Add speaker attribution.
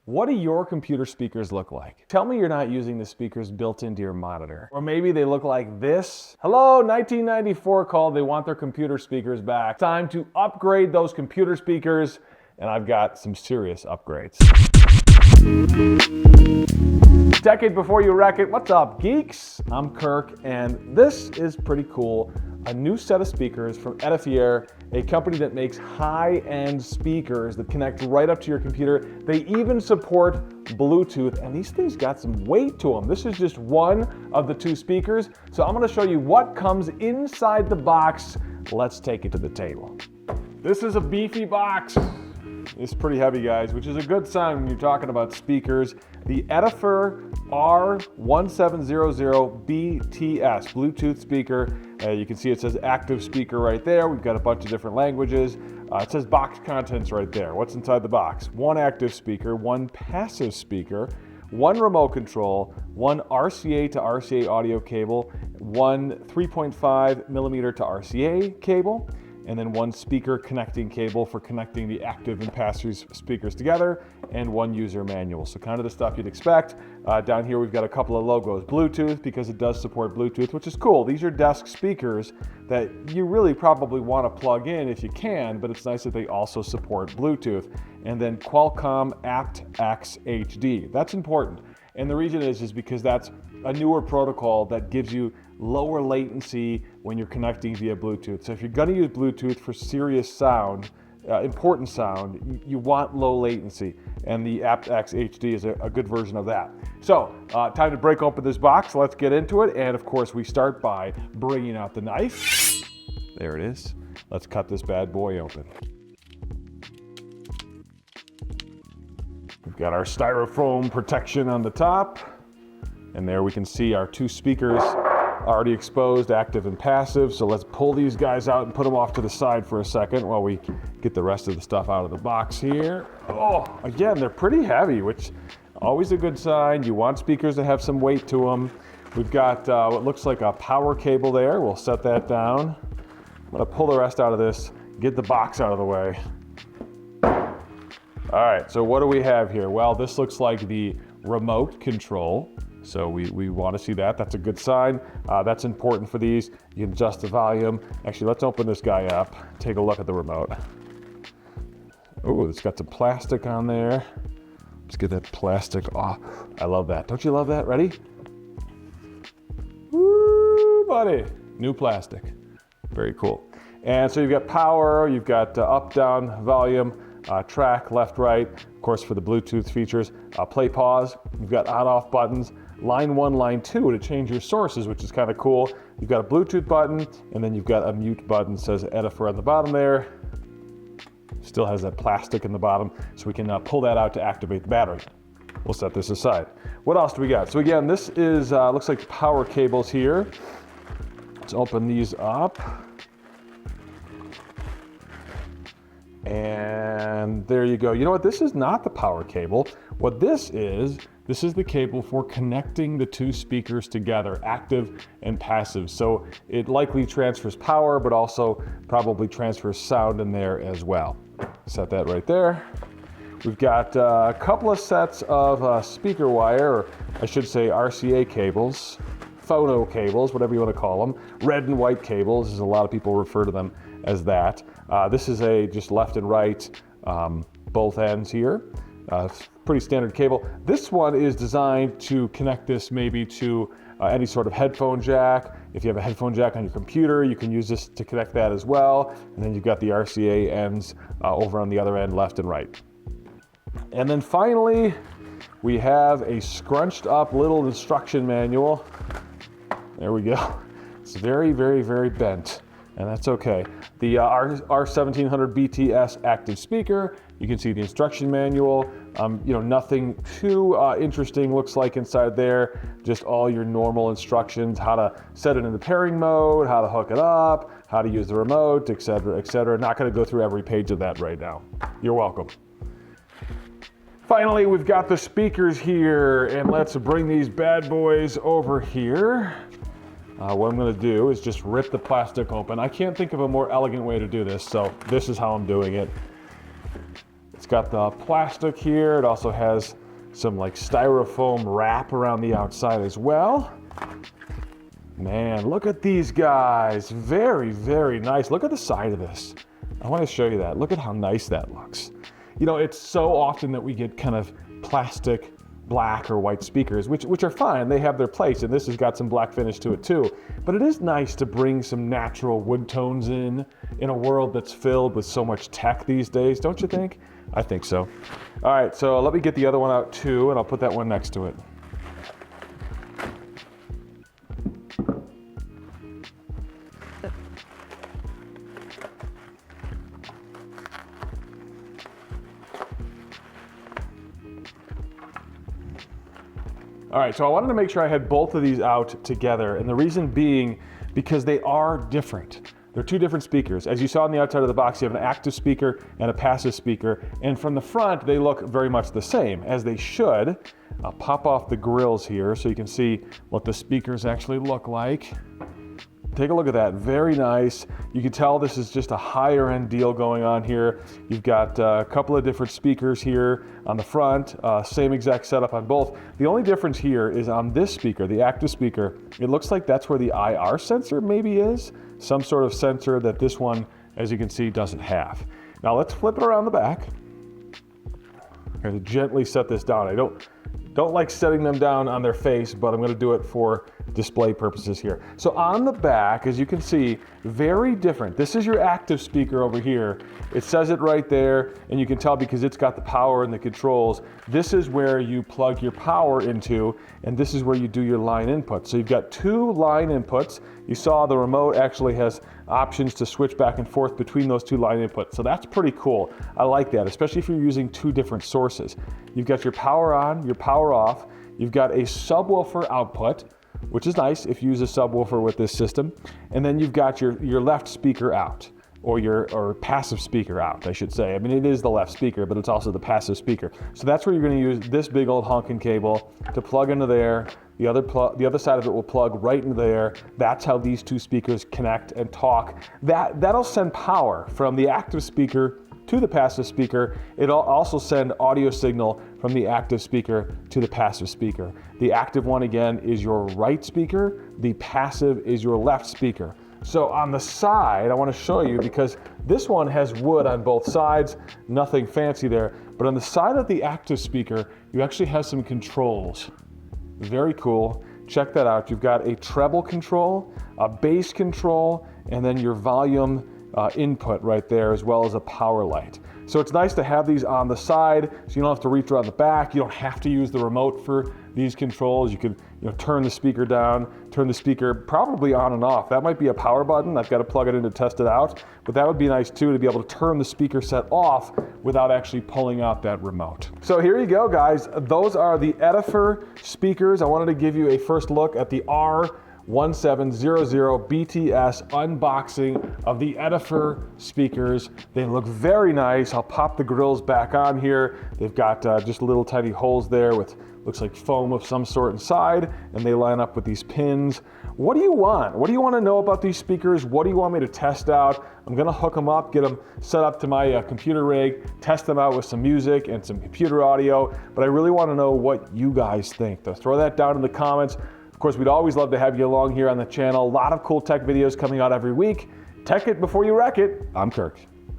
Speaker 1: What do your computer speakers look like? Tell me you're not using the speakers built into your monitor. Or maybe they look like this. Hello, 1994 called, they want their computer speakers back. Time to upgrade those computer speakers, and I've got some serious upgrades. Decade before you wreck it, what's up geeks? I'm Kirk, and this is pretty cool. A new set of speakers from Edifier, a company that makes high-end speakers that connect right up to your computer. They even support Bluetooth, and these things got some weight to them. This is just one of the two speakers, so I'm gonna show you what comes inside the box. Let's take it to the table. This is a beefy box. It's pretty heavy, guys, which is a good sign when you're talking about speakers. The Edifier R1700BT Bluetooth speaker. You can see it says active speaker right there. We've got a bunch of different languages. It says box contents right there. What's inside the box? One active speaker, one passive speaker, one remote control, one RCA to RCA audio cable, one 3.5 millimeter to RCA cable, and then one speaker connecting cable for connecting the active and passive speakers together, and one user manual. So kind of the stuff you'd expect. Down here we've got a couple of logos. Bluetooth, because it does support Bluetooth, which is cool. These are desk speakers that you really probably want to plug in if you can, but it's nice that they also support Bluetooth. And then Qualcomm aptX HD. That's important. And the reason is because that's a newer protocol that gives you lower latency when you're connecting via Bluetooth. So if you're going to use Bluetooth for serious sound, important sound, you want low latency, and the aptX HD is a good version of that. So time to break open this box. Let's get into it, and of course we start by bringing out the knife. There it is. Let's cut this bad boy open. We've got our styrofoam protection on the top, and there we can see our two speakers already exposed, active and passive. So let's pull these guys out and put them off to the side for a second while we get the rest of the stuff out of the box here. Oh, again, they're pretty heavy, which always a good sign. You want speakers to have some weight to them. We've got what looks like a power cable there. We'll set that down. I'm gonna pull the rest out of this, get the box out of the way. All right, so what do we have here? Well, this looks like the remote control. So we want to see that. That's a good sign. That's important for these. You can adjust the volume. Actually, let's open this guy up. Take a look at the remote. Oh, it's got some plastic on there. Let's get that plastic off. I love that. Don't you love that? Ready? Woo, buddy. New plastic. Very cool. And so you've got power, you've got up, down, volume, track, left, right, of course for the Bluetooth features, play, pause. You've got on-off buttons, line 1, line 2 to change your sources, which is kind of cool. You've got a Bluetooth button, and then you've got a mute button, says Edifier on the bottom there. Still has that plastic in the bottom, so we can pull that out to activate the battery. We'll set this aside. What else do we got? So again, this is, looks like power cables here. Let's open these up. And there you go. You know what? This is not the power cable. What this is the cable for connecting the two speakers together, active and passive. So it likely transfers power, but also probably transfers sound in there as well. Set that right there. We've got a couple of sets of speaker wire, or I should say RCA cables, phono cables, whatever you want to call them. Red and white cables, as a lot of people refer to them as that. This is a just left and right, both ends here. Pretty standard cable. This one is designed to connect this maybe to any sort of headphone jack. If you have a headphone jack on your computer, you can use this to connect that as well. And then you've got the RCA ends over on the other end, left and right. And then finally, we have a scrunched up little instruction manual. There we go. It's very, very, very bent, and that's okay. The R1700BT active speaker. You can see the instruction manual. Nothing too interesting looks like inside there. Just all your normal instructions, how to set it in the pairing mode, how to hook it up, how to use the remote, etc., etc. Not going to go through every page of that right now. You're welcome. Finally, we've got the speakers here, and let's bring these bad boys over here. What I'm going to do is just rip the plastic open. I can't think of a more elegant way to do this, so this is how I'm doing it. It's got the plastic here. It also has some like styrofoam wrap around the outside as well. Man, look at these guys. Very, very nice. Look at the side of this. I want to show you that. Look at how nice that looks. You know, it's so often that we get kind of plastic black or white speakers, which are fine. They have their place, and this has got some black finish to it too. But it is nice to bring some natural wood tones in a world that's filled with so much tech these days, don't you think? I think so. All right, so let me get the other one out too, and I'll put that one next to it. All right, so I wanted to make sure I had both of these out together, and the reason being because they are different. They're two different speakers. As you saw on the outside of the box, you have an active speaker and a passive speaker, and from the front, they look very much the same, as they should. I'll pop off the grills here so you can see what the speakers actually look like. Take a look at that, very nice. You can tell this is just a higher end deal going on here. You've got a couple of different speakers here on the front, same exact setup on both. The only difference here is on this speaker, the active speaker, it looks like that's where the IR sensor maybe is, some sort of sensor that this one, as you can see, doesn't have. Now let's flip it around the back. I'm going to gently set this down. I don't like setting them down on their face, but I'm going to do it for display purposes here. So on the back, as you can see, very different. This is your active speaker over here. It says it right there, and you can tell because it's got the power and the controls. This is where you plug your power into, and this is where you do your line input. So you've got two line inputs. You saw the remote actually has options to switch back and forth between those two line inputs. So that's pretty cool. I like that, especially if you're using two different sources. You've got your power on, your power off. You've got a subwoofer output, which is nice if you use a subwoofer with this system. And then you've got your left speaker out, or passive speaker out, I should say. I mean, it is the left speaker, but it's also the passive speaker. So that's where you're going to use this big old honking cable to plug into there. The other side of it will plug right into there. That's how these two speakers connect and talk. That'll send power from the active speaker to the passive speaker. It'll also send audio signal from the active speaker to the passive speaker. The active one, again, is your right speaker. The passive is your left speaker. So on the side, I want to show you, because this one has wood on both sides, nothing fancy there, but on the side of the active speaker, you actually have some controls. Very cool. Check that out. You've got a treble control, a bass control, and then your volume input right there, as well as a power light. So it's nice to have these on the side, so you don't have to reach around the back. You don't have to use the remote for these controls. You can turn the speaker down, turn the speaker probably on and off. That might be a power button. I've got to plug it in to test it out, but that would be nice too, to be able to turn the speaker set off without actually pulling out that remote. So here you go, guys. Those are the Edifier speakers. I wanted to give you a first look at the R1700BT unboxing of the Edifier speakers. They look very nice. I'll pop the grills back on here. They've got just little tiny holes there with looks like foam of some sort inside, and they line up with these pins. What do you want? What do you want to know about these speakers? What do you want me to test out? I'm gonna hook them up, get them set up to my computer rig, test them out with some music and some computer audio, but I really want to know what you guys think. So throw that down in the comments. Of course, we'd always love to have you along here on the channel. A lot of cool tech videos coming out every week. Tech it before you wreck it. I'm Kirk.